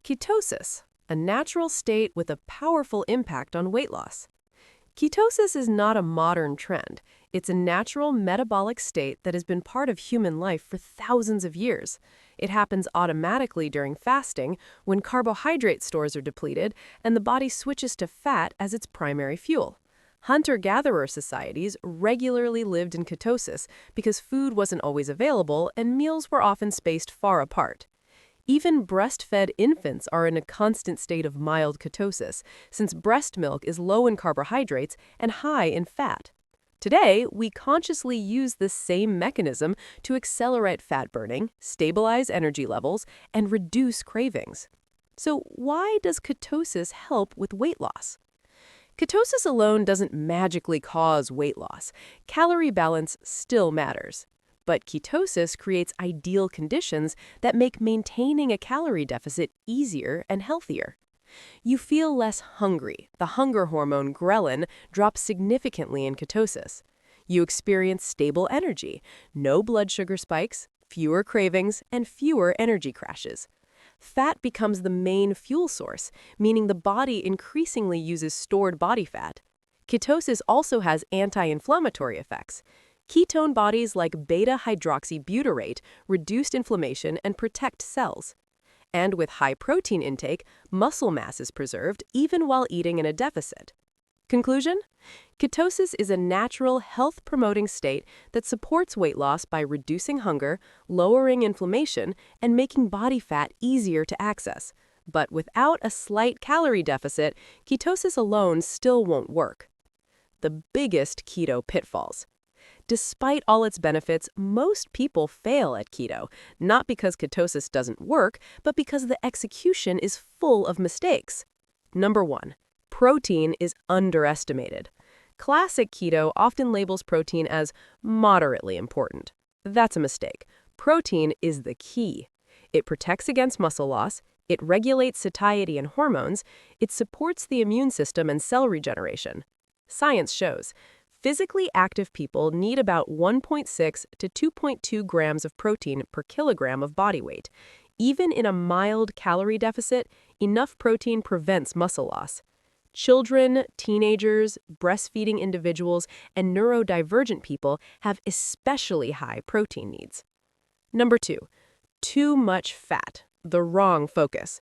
Ketosis, a natural state with a powerful impact on weight loss. Ketosis is not a modern trend. It's a natural metabolic state that has been part of human life for thousands of years. It happens automatically during fasting when carbohydrate stores are depleted and the body switches to fat as its primary fuel. Hunter-gatherer societies regularly lived in ketosis because food wasn't always available and meals were often spaced far apart. Even breastfed infants are in a constant state of mild ketosis, since breast milk is low in carbohydrates and high in fat. Today, we consciously use this same mechanism to accelerate fat burning, stabilize energy levels, and reduce cravings. So why does ketosis help with weight loss? Ketosis alone doesn't magically cause weight loss. Calorie balance still matters. But ketosis creates ideal conditions that make maintaining a calorie deficit easier and healthier. You feel less hungry. The hunger hormone ghrelin drops significantly in ketosis. You experience stable energy, no blood sugar spikes, fewer cravings, and fewer energy crashes. Fat becomes the main fuel source, meaning the body increasingly uses stored body fat. Ketosis also has anti-inflammatory effects. Ketone bodies like beta-hydroxybutyrate reduce inflammation and protect cells. And with high protein intake, muscle mass is preserved even while eating in a deficit. Conclusion? Ketosis is a natural, health-promoting state that supports weight loss by reducing hunger, lowering inflammation, and making body fat easier to access. But without a slight calorie deficit, ketosis alone still won't work. The biggest keto pitfalls. Despite all its benefits, most people fail at keto, not because ketosis doesn't work, but because the execution is full of mistakes. Number 1. Protein is underestimated. Classic keto often labels protein as moderately important. That's a mistake. Protein is the key. It protects against muscle loss, it regulates satiety and hormones, it supports the immune system and cell regeneration. Science shows physically active people need about 1.6 to 2.2 grams of protein per kilogram of body weight. Even in a mild calorie deficit, enough protein prevents muscle loss. Children, teenagers, breastfeeding individuals, and neurodivergent people have especially high protein needs. Number 2, too much fat, the wrong focus.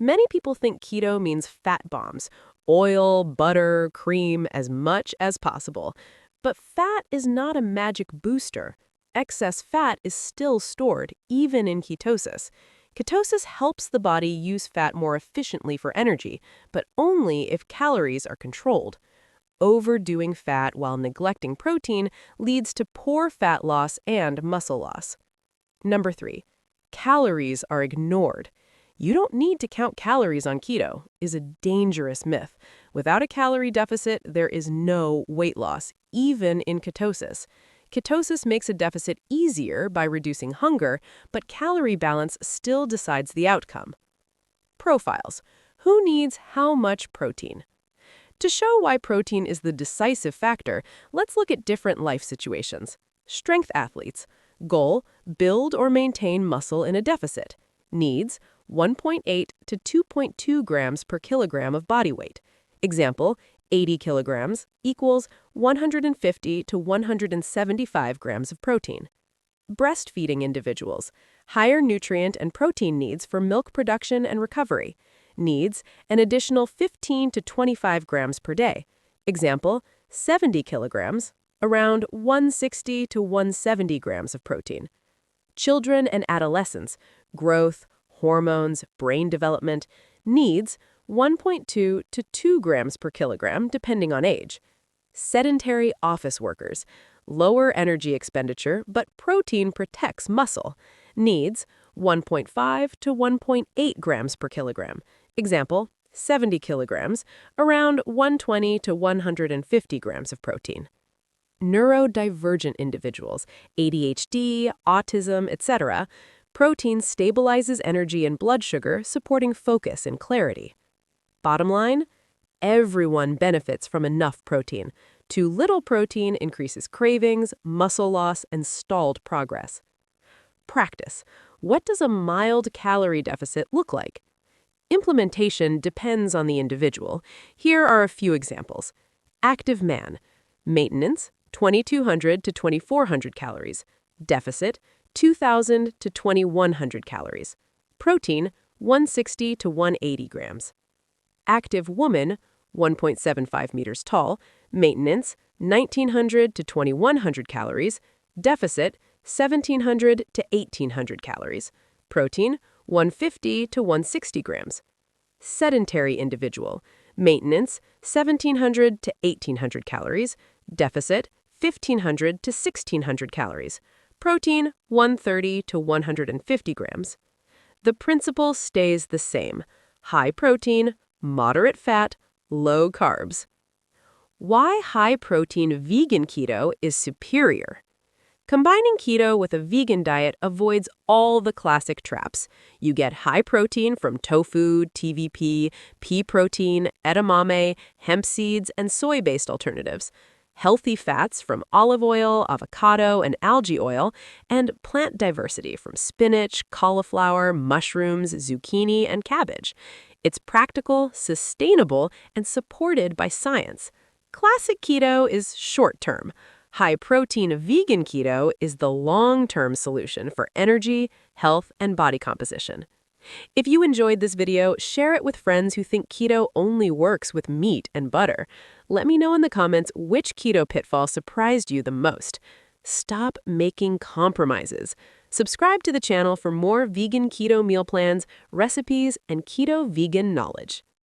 Many people think keto means fat bombs, oil, butter, cream, as much as possible. But fat is not a magic booster. Excess fat is still stored, even in ketosis. Ketosis helps the body use fat more efficiently for energy, but only if calories are controlled. Overdoing fat while neglecting protein leads to poor fat loss and muscle loss. Number 3, calories are ignored. You don't need to count calories on keto is a dangerous myth. Without a calorie deficit, there is no weight loss, even in ketosis. Ketosis makes a deficit easier by reducing hunger, but calorie balance still decides the outcome. Profiles. Who needs how much protein? To show why protein is the decisive factor, let's look at different life situations. Strength athletes. Goal: build or maintain muscle in a deficit. Needs: 1.8 to 2.2 grams per kilogram of body weight. Example, 80 kilograms equals 150 to 175 grams of protein. Breastfeeding individuals. Higher nutrient and protein needs for milk production and recovery. Needs: an additional 15 to 25 grams per day. Example, 70 kilograms, around 160 to 170 grams of protein. Children and adolescents. Growth, hormones, brain development. Needs: 1.2 to 2 grams per kilogram, depending on age. Sedentary office workers. Lower energy expenditure, but protein protects muscle. Needs: 1.5 to 1.8 grams per kilogram. Example, 70 kilograms, around 120 to 150 grams of protein. Neurodivergent individuals, ADHD, autism, etc., protein stabilizes energy and blood sugar, supporting focus and clarity. Bottom line, everyone benefits from enough protein. Too little protein increases cravings, muscle loss, and stalled progress. Practice. What does a mild calorie deficit look like? Implementation depends on the individual. Here are a few examples. Active man. Maintenance, 2,200 to 2,400 calories. Deficit, 2,000 to 2,100 calories. Protein, 160 to 180 grams. Active woman, 1.75 meters tall. Maintenance, 1,900 to 2,100 calories. Deficit, 1,700 to 1,800 calories. Protein, 150 to 160 grams. Sedentary individual. Maintenance, 1,700 to 1,800 calories. Deficit, 1,500 to 1,600 calories. Protein, 130 to 150 grams. The principle stays the same. High protein, moderate fat, low carbs. Why high-protein vegan keto is superior? Combining keto with a vegan diet avoids all the classic traps. You get high protein from tofu, TVP, pea protein, edamame, hemp seeds, and soy-based alternatives, healthy fats from olive oil, avocado, and algae oil, and plant diversity from spinach, cauliflower, mushrooms, zucchini, and cabbage. It's practical, sustainable, and supported by science. Classic keto is short-term. High-protein vegan keto is the long-term solution for energy, health, and body composition. If you enjoyed this video, share it with friends who think keto only works with meat and butter. Let me know in the comments which keto pitfall surprised you the most. Stop making compromises. Subscribe to the channel for more vegan keto meal plans, recipes, and keto vegan knowledge.